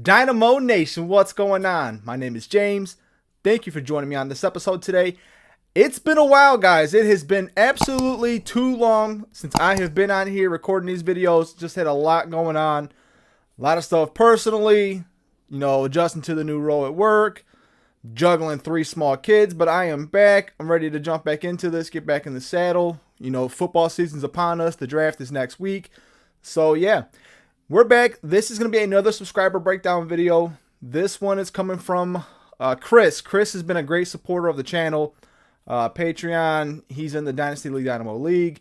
Dynamo Nation, what's going on? My name is James. Thank you for joining me on this episode today. It's been a while, guys. It has been absolutely too long since I have been on here recording these videos. Just had a lot going on. A lot of stuff personally, adjusting to the new role at work, juggling 3 small kids, but I am back. I'm ready to jump back into this, get back in the saddle. Football season's upon us. The draft is next week. So, yeah. We're back. This is going to be another subscriber breakdown video. This one is coming from Chris. Chris has been a great supporter of the channel. Patreon. He's in the Dynasty Dynamo League.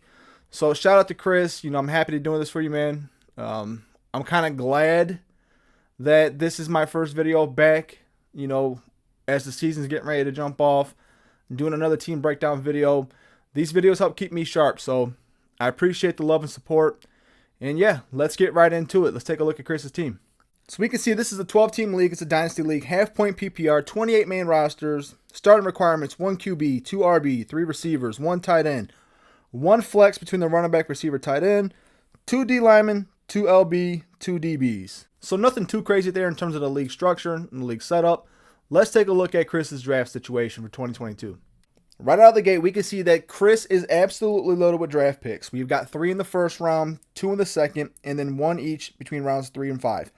So shout out to Chris. I'm happy to do this for you, man. I'm kind of glad that this is my first video back, as the season's getting ready to jump off. I'm doing another team breakdown video. These videos help keep me sharp, so I appreciate the love and support. And yeah, let's get right into it. Let's take a look at Chris's team. So we can see this is a 12-team league. It's a Dynasty league. Half-point PPR, 28 main rosters. Starting requirements, 1 QB, 2 RB, 3 receivers, 1 tight end, 1 flex between the running back, receiver, tight end, 2 D linemen, 2 LB, 2 DBs. So nothing too crazy there in terms of the league structure and the league setup. Let's take a look at Chris's draft situation for 2022. Right out of the gate, we can see that Chris is absolutely loaded with draft picks. We've got 3 in the first round, 2 in the second, and then 1 each between rounds 3 and 5.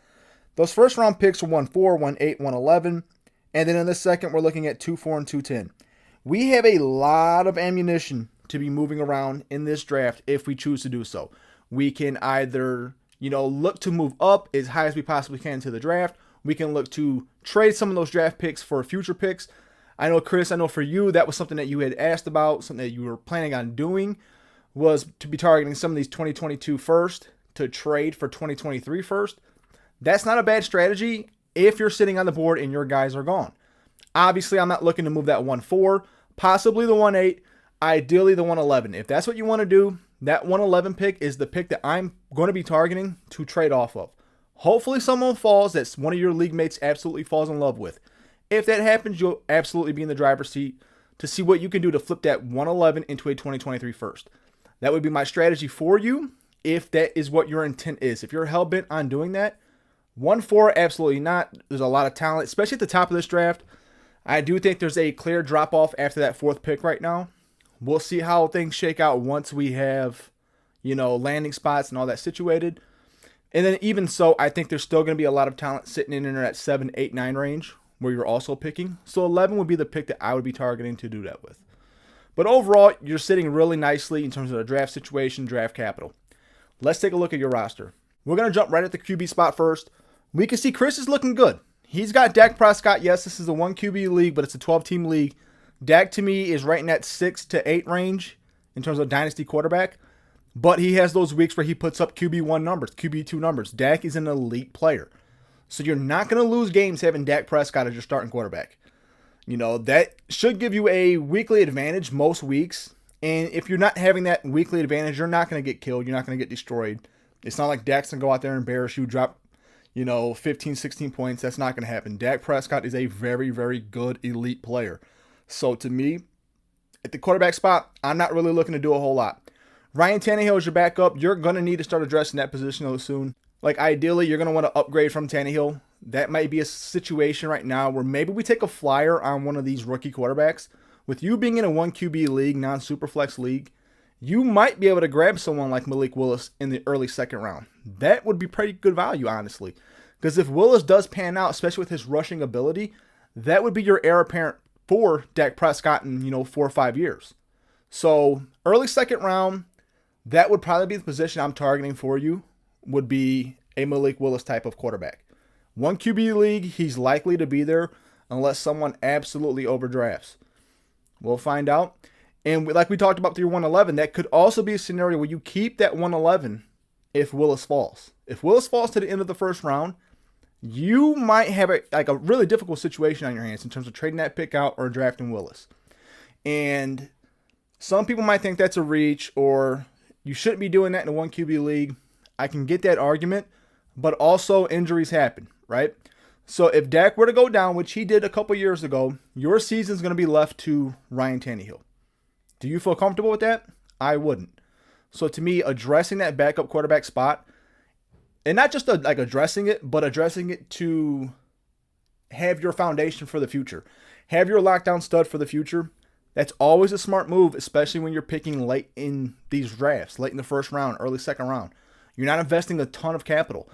Those first round picks are 1-4, 1-8, 1-11, and then in the second, we're looking at 2-4 and 2-10. We have a lot of ammunition to be moving around in this draft if we choose to do so. We can either, look to move up as high as we possibly can to the draft. We can look to trade some of those draft picks for future picks. I know, Chris, for you, that was something that you had asked about, something that you were planning on doing, was to be targeting some of these 2022 first to trade for 2023 first. That's not a bad strategy if you're sitting on the board and your guys are gone. Obviously, I'm not looking to move that 1-4, possibly the 1-8, ideally the 1-11. If that's what you want to do, that 1-11 pick is the pick that I'm going to be targeting to trade off of. Hopefully someone falls that one of your league mates absolutely falls in love with. If that happens, you'll absolutely be in the driver's seat to see what you can do to flip that 1-11 into a 2023 first. That would be my strategy for you if that is what your intent is. If you're hell-bent on doing that, 1-4, absolutely not. There's a lot of talent, especially at the top of this draft. I do think there's a clear drop-off after that 4th pick right now. We'll see how things shake out once we have, landing spots and all that situated. And then even so, I think there's still going to be a lot of talent sitting in there at 7, 8, 9 range, where you're also picking. So 11 would be the pick that I would be targeting to do that with. But overall, you're sitting really nicely in terms of the draft situation, draft capital. Let's take a look at your roster. We're going to jump right at the QB spot first. We can see Chris is looking good. He's got Dak Prescott. Yes, this is a 1 QB league, but it's a 12-team league. Dak, to me, is right in that 6 to 8 range in terms of dynasty quarterback. But he has those weeks where he puts up QB1 numbers, QB2 numbers. Dak is an elite player. So you're not going to lose games having Dak Prescott as your starting quarterback. That should give you a weekly advantage most weeks. And if you're not having that weekly advantage, you're not going to get killed. You're not going to get destroyed. It's not like Dak's going to go out there and embarrass you, drop, 15, 16 points. That's not going to happen. Dak Prescott is a very, very good elite player. So to me, at the quarterback spot, I'm not really looking to do a whole lot. Ryan Tannehill is your backup. You're going to need to start addressing that position soon. Ideally, you're going to want to upgrade from Tannehill. That might be a situation right now where maybe we take a flyer on one of these rookie quarterbacks. With you being in a 1 QB league, non-superflex league, you might be able to grab someone like Malik Willis in the early 2nd round. That would be pretty good value, honestly. Because if Willis does pan out, especially with his rushing ability, that would be your heir apparent for Dak Prescott in, 4 or 5 years. So, early 2nd round, that would probably be the position I'm targeting for you. Would be a Malik Willis type of quarterback. 1 QB league, he's likely to be there unless someone absolutely overdrafts. We'll find out. And like we talked about through 1-11, that could also be a scenario where you keep that 1-11 if Willis falls. If Willis falls to the end of the first round, you might have a really difficult situation on your hands in terms of trading that pick out or drafting Willis. And some people might think that's a reach or you shouldn't be doing that in a 1 QB league. I can get that argument, but also injuries happen, right? So if Dak were to go down, which he did a couple years ago, your season's going to be left to Ryan Tannehill. Do you feel comfortable with that? I wouldn't. So to me, addressing that backup quarterback spot And not just like addressing it, but addressing it to have your foundation for the future. Have your lockdown stud for the future. That's always a smart move, especially when you're picking late in these drafts, late in the first round, early second round. You're not investing a ton of capital.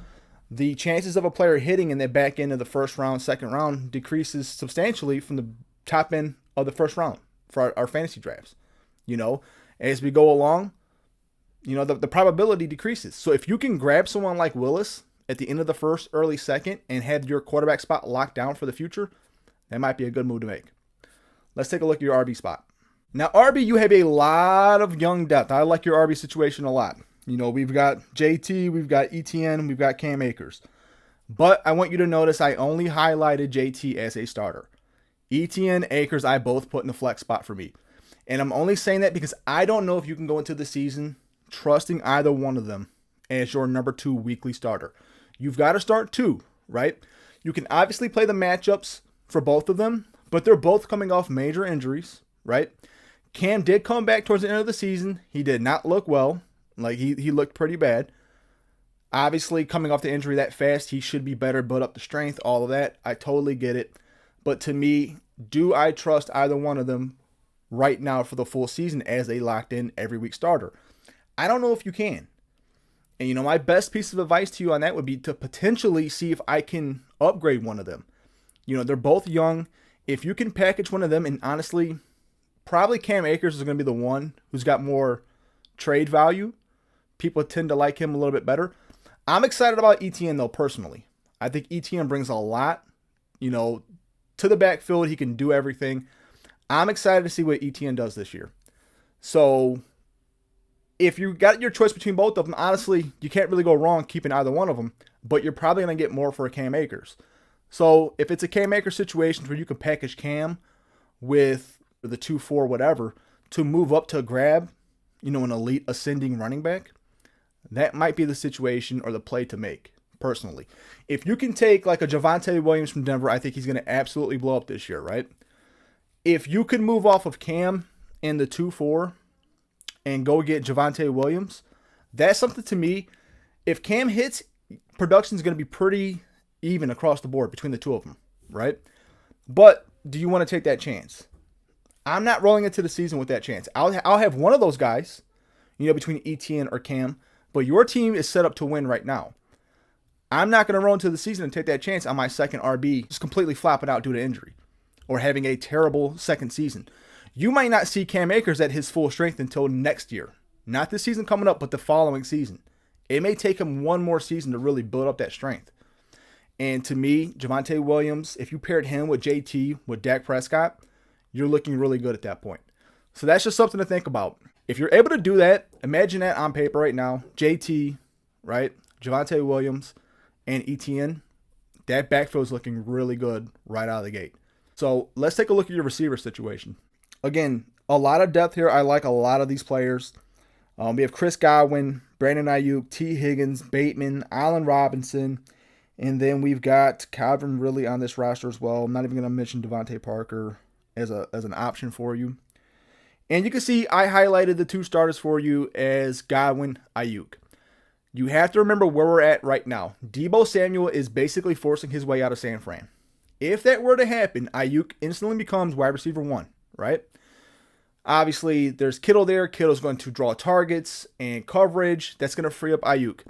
The chances of a player hitting in the back end of the first round, second round decreases substantially from the top end of the first round for our fantasy drafts. As we go along, the probability decreases. So if you can grab someone like Willis at the end of the first, early second, and have your quarterback spot locked down for the future, that might be a good move to make. Let's take a look at your RB spot. Now, RB, you have a lot of young depth. I like your RB situation a lot. We've got JT, we've got ETN, we've got Cam Akers. But I want you to notice I only highlighted JT as a starter. ETN, Akers, I both put in the flex spot for me. And I'm only saying that because I don't know if you can go into the season trusting either one of them as your number 2 weekly starter. You've got to start 2, right? You can obviously play the matchups for both of them, but they're both coming off major injuries, right? Cam did come back towards the end of the season. He did not look well. Like, he looked pretty bad. Obviously, coming off the injury that fast, he should be better, build up the strength, all of that. I totally get it. But to me, do I trust either one of them right now for the full season as a locked-in every week starter? I don't know if you can. And, my best piece of advice to you on that would be to potentially see if I can upgrade one of them. They're both young. If you can package one of them, and honestly, probably Cam Akers is going to be the one who's got more trade value. People tend to like him a little bit better. I'm excited about ETN, though, personally. I think ETN brings a lot, to the backfield. He can do everything. I'm excited to see what ETN does this year. So if you got your choice between both of them, honestly, you can't really go wrong keeping either one of them, but you're probably going to get more for a Cam Akers. So if it's a Cam Akers situation where you can package Cam with the 2-4 whatever to move up to grab, an elite ascending running back, that might be the situation or the play to make, personally. If you can take like a Javonte Williams from Denver, I think he's going to absolutely blow up this year, right? If you could move off of Cam in the 2-4 and go get Javonte Williams, that's something to me. If Cam hits, production is going to be pretty even across the board between the two of them, right? But do you want to take that chance? I'm not rolling into the season with that chance. I'll have one of those guys, between ETN or Cam, but your team is set up to win right now. I'm not going to roll into the season and take that chance on my second RB just completely flopping out due to injury or having a terrible second season. You might not see Cam Akers at his full strength until next year. Not this season coming up, but the following season. It may take him one more season to really build up that strength. And to me, Javonte Williams, if you paired him with JT, with Dak Prescott, you're looking really good at that point. So that's just something to think about. If you're able to do that, imagine that on paper right now. JT, right? Javonte Williams and ETN, that backfield is looking really good right out of the gate. So let's take a look at your receiver situation. Again, a lot of depth here. I like a lot of these players. We have Chris Godwin, Brandon Ayuk, T. Higgins, Bateman, Allen Robinson, and then we've got Calvin Ridley on this roster as well. I'm not even going to mention Devontae Parker as an option for you. And you can see I highlighted the 2 starters for you as Godwin, Ayuk. You have to remember where we're at right now. Deebo Samuel is basically forcing his way out of San Fran. If that were to happen, Ayuk instantly becomes wide receiver 1, right? Obviously, there's Kittle there. Kittle's going to draw targets and coverage. That's going to free up Ayuk.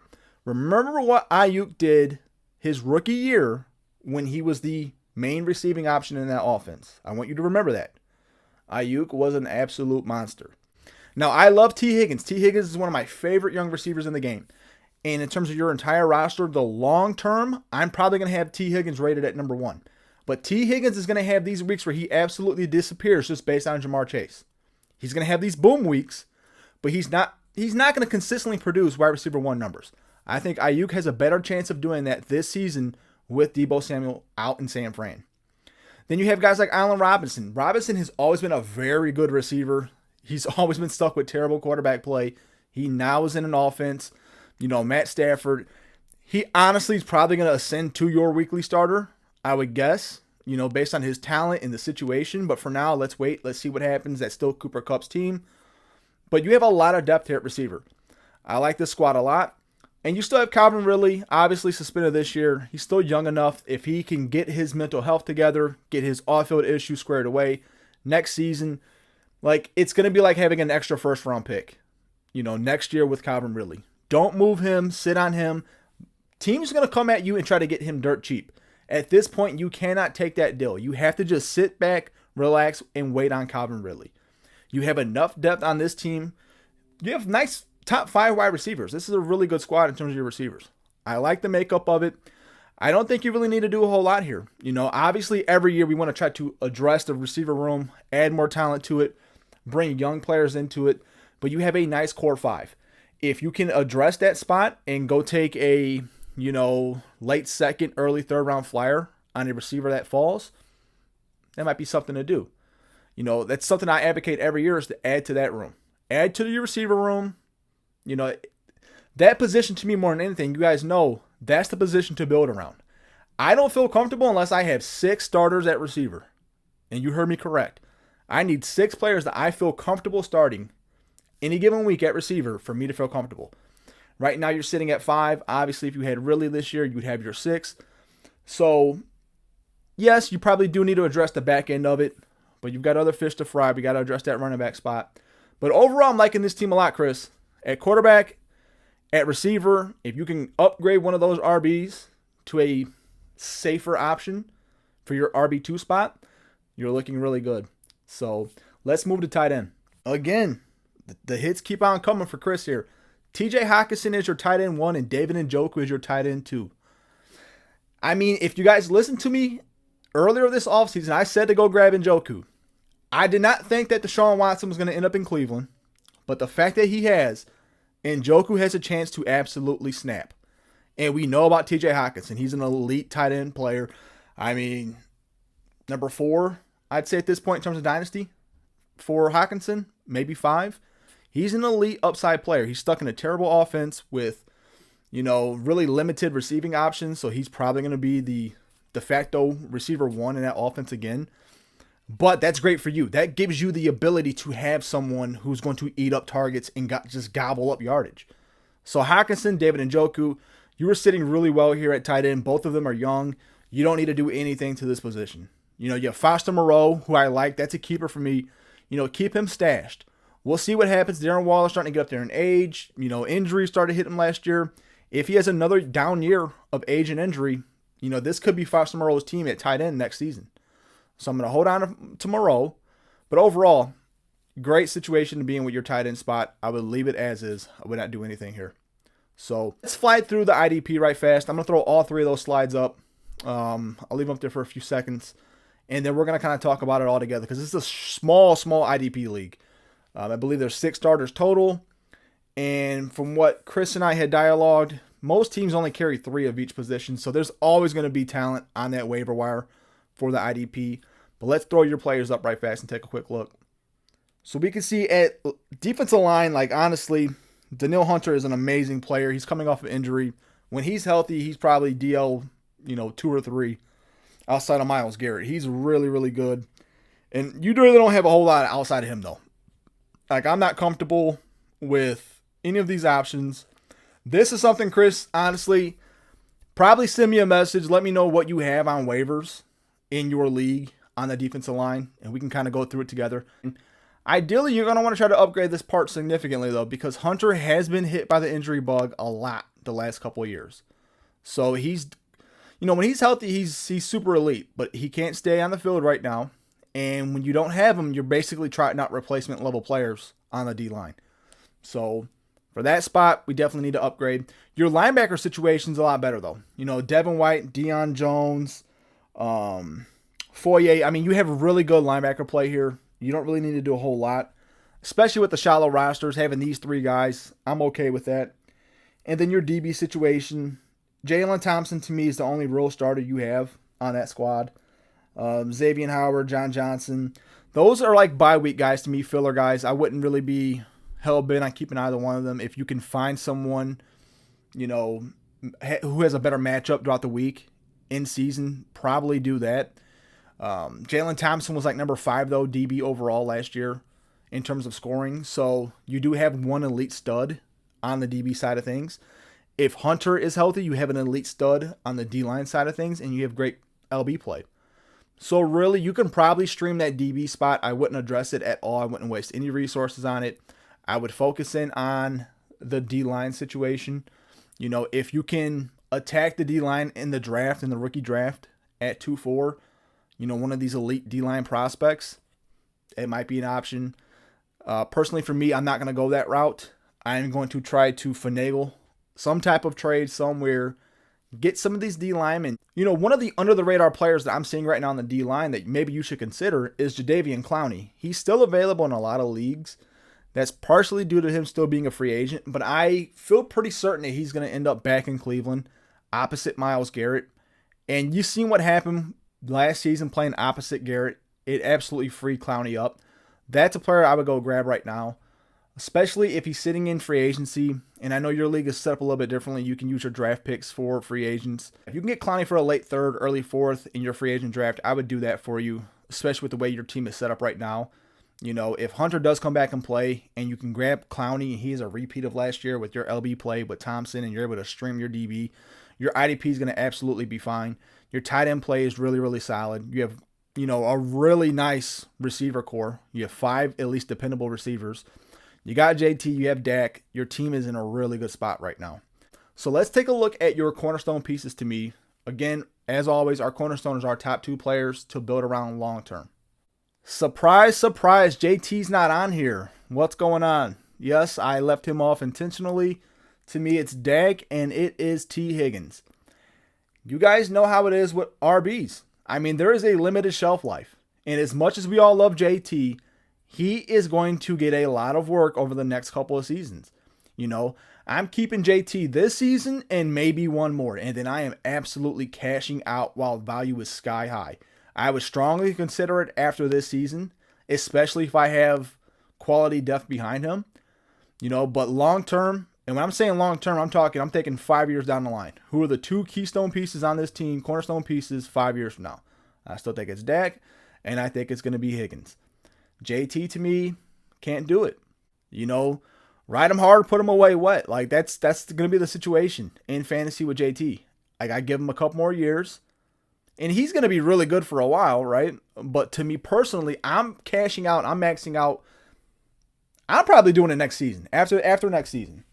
Remember what Ayuk did his rookie year when he was the main receiving option in that offense. I want you to remember that. Ayuk was an absolute monster. Now, I love T. Higgins. T. Higgins is one of my favorite young receivers in the game. And in terms of your entire roster, the long term, I'm probably going to have T. Higgins rated at number 1. But T. Higgins is going to have these weeks where he absolutely disappears just based on Jamar Chase. He's going to have these boom weeks, but he's not going to consistently produce wide receiver 1 numbers. I think Ayuk has a better chance of doing that this season with Deebo Samuel out in San Fran. Then you have guys like Allen Robinson. Robinson has always been a very good receiver. He's always been stuck with terrible quarterback play. He now is in an offense. Matt Stafford, he honestly is probably going to ascend to your weekly starter, I would guess, based on his talent and the situation. But for now, let's wait. Let's see what happens. That's still Cooper Kupp's team. But you have a lot of depth here at receiver. I like this squad a lot. And you still have Calvin Ridley, obviously suspended this year. He's still young enough. If he can get his mental health together, get his off-field issues squared away next season, like it's going to be like having an extra first-round pick, next year with Calvin Ridley. Don't move him, sit on him. Teams are going to come at you and try to get him dirt cheap. At this point, you cannot take that deal. You have to just sit back, relax, and wait on Calvin Ridley. You have enough depth on this team. You have nice top 5 wide receivers. This is a really good squad in terms of your receivers. I like the makeup of it. I don't think you really need to do a whole lot here. Obviously every year we want to try to address the receiver room, add more talent to it, bring young players into it, but you have a nice core 5. If you can address that spot and go take a, late second, early third round flyer on a receiver that falls, that might be something to do. That's something I advocate every year is to add to that room. Add to your receiver room. That position to me more than anything, you guys know, that's the position to build around. I don't feel comfortable unless I have 6 starters at receiver. And you heard me correct. I need 6 players that I feel comfortable starting any given week at receiver for me to feel comfortable. Right now you're sitting at 5. Obviously, if you had Ridley this year, you'd have your 6. So, yes, you probably do need to address the back end of it, but you've got other fish to fry. We got to address that running back spot. But overall, I'm liking this team a lot, Chris. At quarterback, at receiver, if you can upgrade one of those RBs to a safer option for your RB2 spot, you're looking really good. So let's move to tight end. Again, the hits keep on coming for Chris here. TJ Hockenson is your tight end 1 and David Njoku is your tight end 2. I mean, if you guys listened to me earlier this offseason, I said to go grab Njoku. I did not think that Deshaun Watson was going to end up in Cleveland, but the fact that he has, Njoku has a chance to absolutely snap. And we know about TJ Hockenson. He's an elite tight end player. I mean, number 4, I'd say at this point in terms of dynasty, for Hockenson, maybe 5. He's an elite upside player. He's stuck in a terrible offense with, really limited receiving options. So he's probably going to be the de facto receiver 1 in that offense again. But that's great for you. That gives you the ability to have someone who's going to eat up targets and just gobble up yardage. So Hockenson, David Njoku, you were sitting really well here at tight end. Both of them are young. You don't need to do anything to this position. You have Foster Moreau, who I like. That's a keeper for me. Keep him stashed. We'll see what happens. Darren Waller's starting to get up there in age. Injuries started hitting him last year. If he has another down year of age and injury, this could be Foster Moreau's team at tight end next season. So I'm going to hold on to Moreau. But overall, great situation to be in with your tight end spot. I would leave it as is. I would not do anything here. So let's fly through the IDP right fast. I'm going to throw all 3 of those slides up. I'll leave them up there for a few seconds. And then we're going to kind of talk about it all together because this is a small IDP league. I believe there's 6 starters total. And from what Chris and I had dialogued, most teams only carry 3 of each position. So there's always going to be talent on that waiver wire for the IDP. But let's throw your players up right fast and take a quick look. So we can see at defensive line, honestly, Danielle Hunter is an amazing player. He's coming off of injury. When he's healthy, he's probably DL, 2 or 3 outside of Myles Garrett. He's really, really good. And you really don't have a whole lot outside of him, though. I'm not comfortable with any of these options. This is something, Chris, honestly, probably send me a message. Let me know what you have on waivers in your league on the defensive line, and we can kind of go through it together. Ideally, you're going to want to try to upgrade this part significantly, though, because Hunter has been hit by the injury bug a lot the last couple of years. So he's, when he's healthy, he's super elite, but he can't stay on the field right now. And when you don't have him, you're basically trotting out replacement level players on the D-line. So for that spot, we definitely need to upgrade. Your linebacker situation's a lot better, though. Devin White, Deion Jones, Foye. I mean, you have really good linebacker play here. You don't really need to do a whole lot, especially with the shallow rosters. Having these 3 guys, I'm okay with that. And then your DB situation, Jalen Thompson to me is the only real starter you have on that squad. Xavier Howard, John Johnson, those are bye week guys to me, filler guys. I wouldn't really be hell bent on keeping either one of them. If you can find someone, who has a better matchup throughout the week in season, probably do that. Jalen Thompson was number 5 though, DB overall last year in terms of scoring. So you do have one elite stud on the DB side of things. If Hunter is healthy, you have an elite stud on the D-line side of things, and you have great LB play. So really, you can probably stream that DB spot. I wouldn't address it at all. I wouldn't waste any resources on it. I would focus in on the D-line situation. If you can attack the D-line in the draft, in the rookie draft at 2-4, one of these elite D-line prospects, it might be an option. Personally, for me, I'm not going to go that route. I'm going to try to finagle some type of trade somewhere, get some of these D linemen. One of the under-the-radar players that I'm seeing right now on the D line that maybe you should consider is Jadeveon Clowney. He's still available in a lot of leagues. That's partially due to him still being a free agent, but I feel pretty certain that he's going to end up back in Cleveland, opposite Myles Garrett. And you've seen what happened last season playing opposite Garrett. It absolutely freed Clowney up. That's a player I would go grab right now, especially if he's sitting in free agency. And I know your league is set up a little bit differently. You can use your draft picks for free agents. If you can get Clowney for a late third, early fourth in your free agent draft, I would do that for you, especially with the way your team is set up right now. If Hunter does come back and play and you can grab Clowney and he's a repeat of last year with your LB play with Thompson and you're able to stream your DB, your IDP is going to absolutely be fine. Your tight end play is really, really solid. You have, a really nice receiver core. You have 5 at least dependable receivers. You got JT, you have Dak. Your team is in a really good spot right now. So let's take a look at your cornerstone pieces to me. Again, as always, our cornerstone is our top 2 players to build around long term. Surprise, surprise, JT's not on here. What's going on? Yes, I left him off intentionally. To me, it's Dak and it is T. Higgins. You guys know how it is with RBs. I mean, there is a limited shelf life. And as much as we all love JT, he is going to get a lot of work over the next couple of seasons. I'm keeping JT this season and maybe one more. And then I am absolutely cashing out while value is sky high. I would strongly consider it after this season, especially if I have quality depth behind him. But long term, and when I'm saying long term, I'm taking 5 years down the line. Who are the 2 keystone pieces on this team, cornerstone pieces, 5 years from now? I still think it's Dak, and I think it's going to be Higgins. JT, to me, can't do it. Ride him hard, put him away wet. Like, that's going to be the situation in fantasy with JT. I give him a couple more years, and he's going to be really good for a while, right? But to me personally, I'm cashing out. I'm maxing out. I'm probably doing it next season. After next season.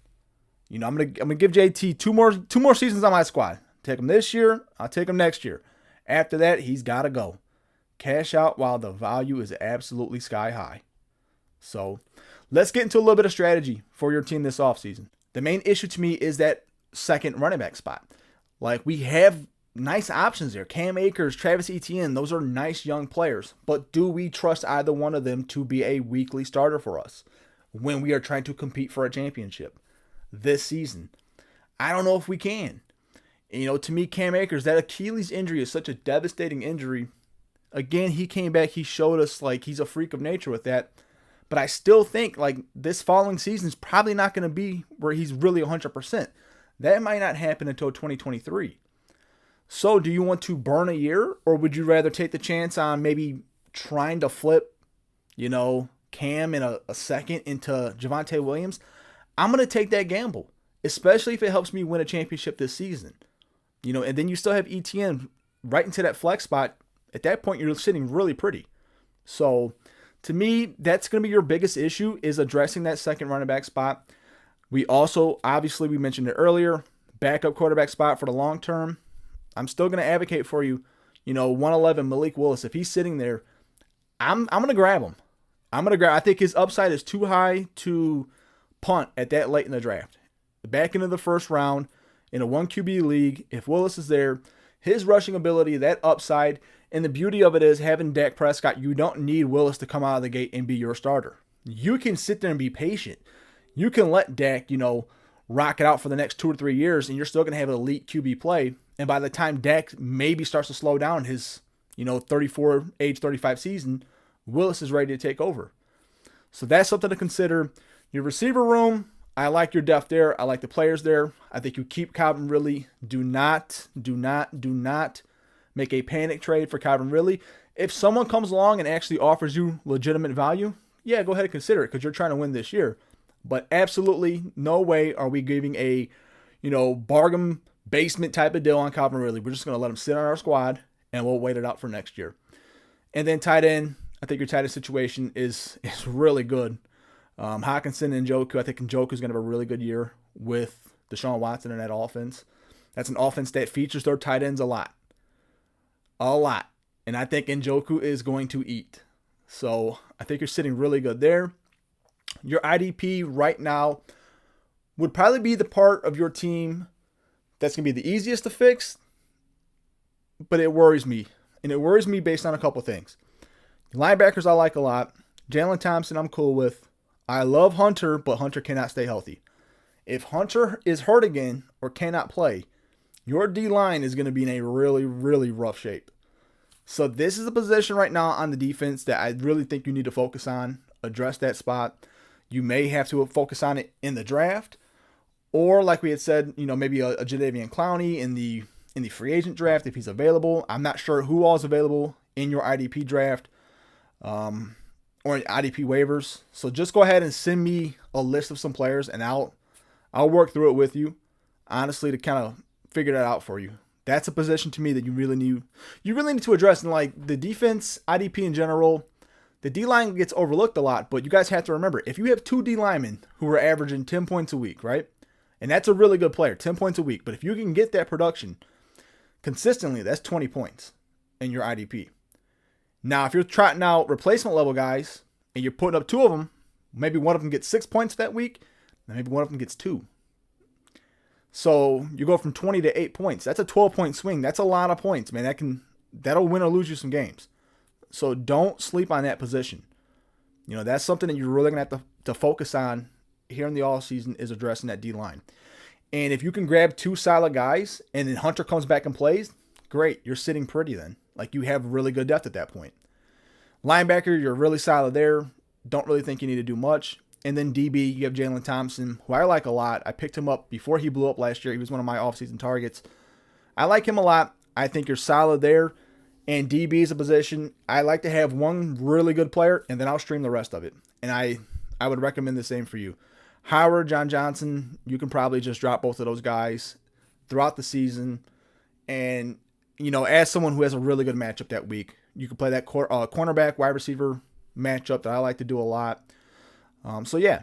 I'm gonna give JT two more seasons on my squad. Take him this year. I'll take him next year. After that, he's got to go. Cash out while the value is absolutely sky high. So let's get into a little bit of strategy for your team this offseason. The main issue to me is that second running back spot. Like, we have nice options there. Cam Akers, Travis Etienne, those are nice young players. But do we trust either one of them to be a weekly starter for us when we are trying to compete for a championship this season? I don't know if we can. To me, Cam Akers, that Achilles injury is such a devastating injury. Again, he came back. He showed us like he's a freak of nature with that. But I still think like this following season is probably not going to be where he's really 100%. That might not happen until 2023. So do you want to burn a year, or would you rather take the chance on maybe trying to flip, Cam in a second into Javonte Williams? I'm going to take that gamble, especially if it helps me win a championship this season. And then you still have ETN right into that flex spot. At that point, you're sitting really pretty. So to me, that's going to be your biggest issue, is addressing that second running back spot. We also, obviously, we mentioned it earlier, backup quarterback spot for the long term. I'm still going to advocate for you, 111 Malik Willis. If he's sitting there, I'm going to grab him. I think his upside is too high to punt at that late in the draft. Back into the first round in a 1 QB league, if Willis is there, his rushing ability, that upside, and the beauty of it is having Dak Prescott, you don't need Willis to come out of the gate and be your starter. You can sit there and be patient. You can let Dak, rock it out for the next 2 or 3 years, and you're still going to have an elite QB play. And by the time Dak maybe starts to slow down his, age 35 season, Willis is ready to take over. So that's something to consider. Your receiver room, I like your depth there. I like the players there. I think you keep Calvin Ridley. Do not make a panic trade for Calvin Ridley. If someone comes along and actually offers you legitimate value, yeah, go ahead and consider it because you're trying to win this year. But absolutely no way are we giving a, bargain basement type of deal on Calvin Ridley. We're just going to let him sit on our squad, and we'll wait it out for next year. And then tight end, I think your tight end situation is really good. Hawkinson and Njoku, I think Njoku's going to have a really good year with Deshaun Watson in that offense. That's an offense that features their tight ends a lot. A lot. And I think Njoku is going to eat. So I think you're sitting really good there. Your IDP right now would probably be the part of your team that's going to be the easiest to fix, but it worries me. And it worries me based on a couple things. Linebackers I like a lot. Jalen Thompson I'm cool with. I love Hunter, but Hunter cannot stay healthy. If Hunter is hurt again or cannot play, your D-line is going to be in a really, really rough shape. So this is a position right now on the defense that I really think you need to focus on, address that spot. You may have to focus on it in the draft, or like we had said, maybe a Jadeveon Clowney in the free agent draft if he's available. I'm not sure who all is available in your IDP draft or in IDP waivers. So just go ahead and send me a list of some players, and I'll work through it with you, honestly, to kind of figure that out for you. That's a position to me that you really need to address. And like the defense, IDP in general, the D-line gets overlooked a lot, but you guys have to remember, if you have 2 D linemen who are averaging 10 points a week, right? And that's a really good player, 10 points a week. But if you can get that production consistently, that's 20 points in your IDP. Now, if you're trotting out replacement level guys and you're putting up 2 of them, maybe one of them gets 6 points that week, and maybe one of them gets 2. So you go from 20 to 8 points. That's a 12-point swing. That's a lot of points, man. That'll win or lose you some games. So don't sleep on that position. That's something that you're really going to have to focus on here in the offseason, is addressing that D-line. And if you can grab 2 solid guys and then Hunter comes back and plays, great. You're sitting pretty then. Like, you have really good depth at that point. Linebacker, you're really solid there. Don't really think you need to do much. And then DB, you have Jalen Thompson, who I like a lot. I picked him up before he blew up last year. He was one of my offseason targets. I like him a lot. I think you're solid there. And DB is a position I like to have one really good player, and then I'll stream the rest of it. And I would recommend the same for you. Howard, John Johnson, you can probably just drop both of those guys throughout the season. And, as someone who has a really good matchup that week, you can play that cornerback, wide receiver matchup that I like to do a lot. So yeah,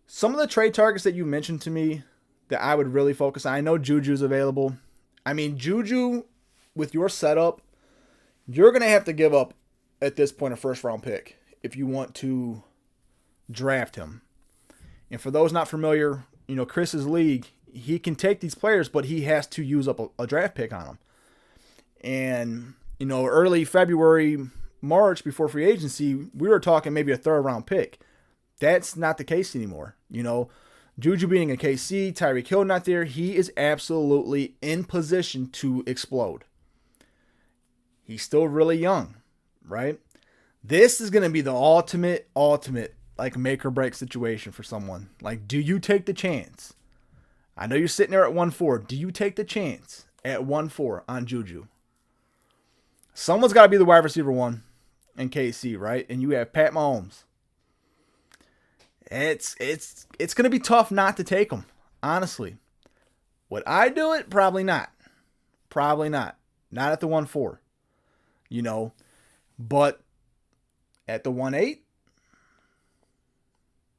some of the trade targets that you mentioned to me that I would really focus on. I know Juju's available. I mean, Juju, with your setup, you're going to have to give up at this point a first-round pick if you want to draft him. And for those not familiar, Chris's league, he can take these players, but he has to use up a draft pick on them. And, early February, March, before free agency, we were talking maybe a third-round pick. That's not the case anymore. Juju being a KC, Tyreek Hill not there, he is absolutely in position to explode. He's still really young, right? This is going to be the ultimate, like, make or break situation for someone. Like, do you take the chance? I know you're sitting there at 1-4. Do you take the chance at 1-4 on Juju? Someone's got to be the wide receiver 1 in KC, right? And you have Pat Mahomes. It's going to be tough not to take him, honestly. Would I do it? Probably not. Probably not. Not at the 1-4. But at the 1-8,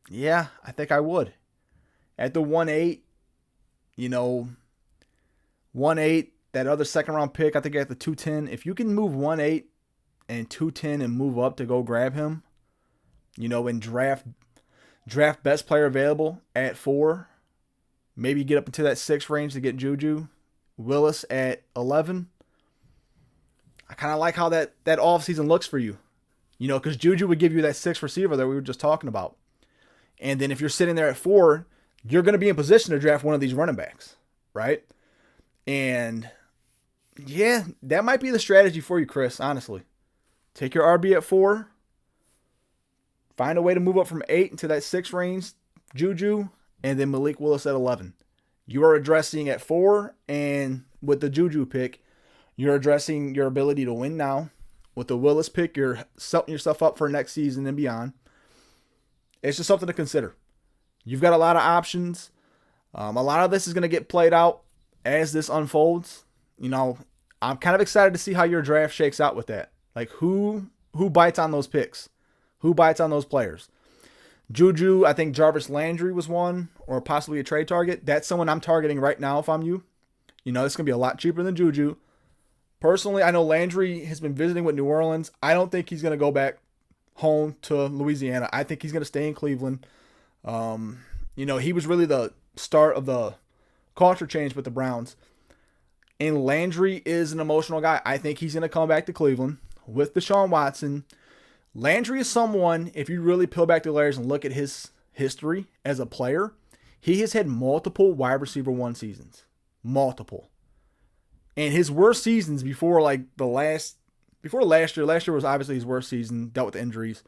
yeah, I think I would. At the 1-8, 1-8, that other second-round pick, I think at the 2-10, if you can move 1-8 and 2-10 and move up to go grab him, and draft best player available at 4, maybe get up into that 6 range to get Juju, Willis at 11. I kind of like how that offseason looks for you, because Juju would give you that 6th receiver that we were just talking about. And then if you're sitting there at 4, you're going to be in position to draft one of these running backs, right? And yeah, that might be the strategy for you, Chris, honestly. Take your RB at 4. Find a way to move up from 8 into that 6 range, Juju, and then Malik Willis at 11. You are addressing at 4, and with the Juju pick, you're addressing your ability to win now. With the Willis pick, you're setting yourself up for next season and beyond. It's just something to consider. You've got a lot of options. A lot of this is going to get played out as this unfolds. I'm kind of excited to see how your draft shakes out with that. Like who bites on those picks? Who bites on those players? Juju, I think Jarvis Landry was one, or possibly a trade target. That's someone I'm targeting right now if I'm you. It's going to be a lot cheaper than Juju. Personally, I know Landry has been visiting with New Orleans. I don't think he's going to go back home to Louisiana. I think he's going to stay in Cleveland. He was really the start of the culture change with the Browns. And Landry is an emotional guy. I think he's going to come back to Cleveland with Deshaun Watson. Landry is someone, if you really peel back the layers and look at his history as a player, he has had multiple wide receiver 1 seasons. Multiple. And his worst seasons before last year was obviously his worst season, dealt with injuries.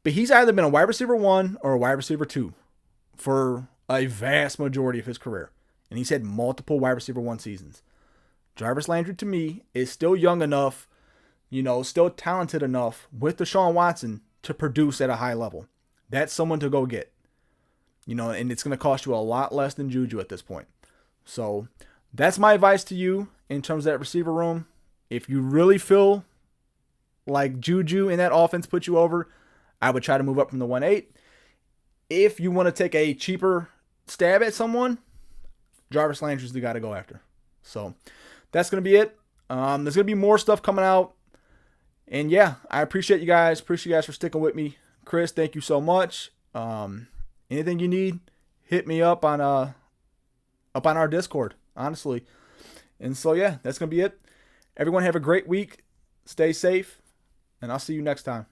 But he's either been a wide receiver 1 or a wide receiver 2 for a vast majority of his career. And he's had multiple wide receiver 1 seasons. Jarvis Landry, to me, is still young enough, still talented enough with Deshaun Watson to produce at a high level. That's someone to go get. And it's going to cost you a lot less than Juju at this point. So that's my advice to you in terms of that receiver room. If you really feel like Juju in that offense put you over, I would try to move up from the 1-8. If you want to take a cheaper stab at someone, Jarvis Landry's the guy to go after. So that's going to be it. There's going to be more stuff coming out. And yeah, I appreciate you guys. Appreciate you guys for sticking with me. Chris, thank you so much. Anything you need, hit me up on our Discord, honestly. And so yeah, that's going to be it. Everyone have a great week. Stay safe. And I'll see you next time.